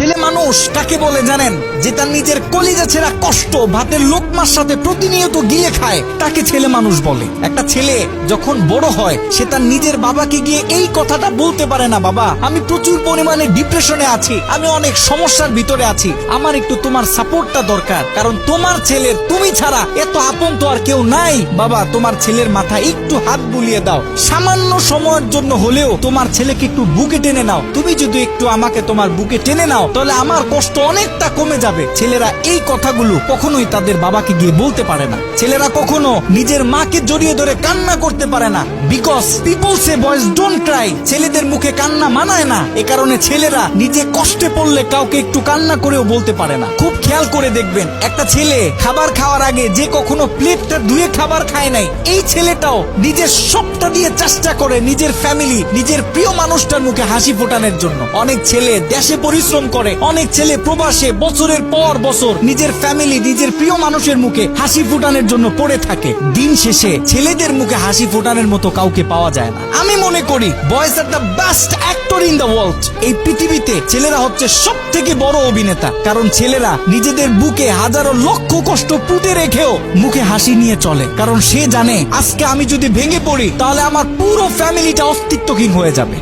ছেলে মানুষ কাকে বলে জানেন? যে তার নিজের কলিজা ছেঁড়া কষ্ট ভাতের লোকমার সাথে প্রতিনিয়ত গিয়ে খায়, তাকে ছেলে মানুষ বলে। একটা ছেলে যখন বড় হয় সে তার নিজের বাবাকে গিয়ে এই কথাটা বলতে পারে না, বাবা আমি প্রচুর পরিমাণে ডিপ্রেশনে আছি, আমি অনেক সমস্যার ভিতরে আছি, আমার একটু তোমার সাপোর্টটা দরকার, কারণ তোমার ছেলের তুমি ছাড়া এত আপন তো আর কেউ নাই। বাবা তোমার ছেলের মাথায় একটু হাত বুলিয়ে দাও, সামান্য সময়ের জন্য হলেও তোমার ছেলেকে একটু বুকে টেনে নাও। তুমি যদি একটু আমাকে তোমার বুকে টেনে নাও তাহলে আমার কষ্ট অনেকটা কমে যাবে। ছেলেরা এই কথাগুলো কখনোই তাদের বাবাকে গিয়ে বলতে পারে না। ছেলেরা কখনো নিজের মাকে জড়িয়ে ধরে কান্না করতে পারে না, because people say boys don't Cry. ছেলেদের মুখে কান্না মানায় না, এ কারণে ছেলেরা নিজে কষ্টে পড়লে কাউকে একটু কান্না করেও বলতে পারে না। খুব খেয়াল করে দেখবেন, একটা ছেলে খাবার খাওয়ার আগে যে কখনো প্লেটটা ধুয়ে খাবার খায় নাই, এই ছেলেটাও নিজের সবটা দিয়ে চেষ্টা করে নিজের ফ্যামিলি, নিজের প্রিয় মানুষটার মুখে হাসি ফোটানোর জন্য। অনেক ছেলে দেশে পরিশ্রম করে, অনেক ছেলে প্রবাসে বছরের পর বছর নিজের ফ্যামিলি, নিজের প্রিয় মানুষের মুখে হাসি ফোটানোর জন্য পড়ে থাকে। দিন শেষে ছেলেদের মুখে হাসি ফোটানোর মতো কাউকে পাওয়া যায় না। আমি মনে করি boys are the best actor in the world. এই পৃথিবীতে ছেলেরা হচ্ছে সব থেকে বড় অভিনেতা, কারণ ছেলেরা নিজেদের বুকে হাজারো লক্ষ কষ্ট পুঁতে রেখেও মুখে হাসি নিয়ে চলে, কারণ সে জানে আজকে আমি যদি ভেঙে পড়ি তাহলে আমার পুরো ফ্যামিলিটা অস্তিত্বহীন হয়ে যাবে।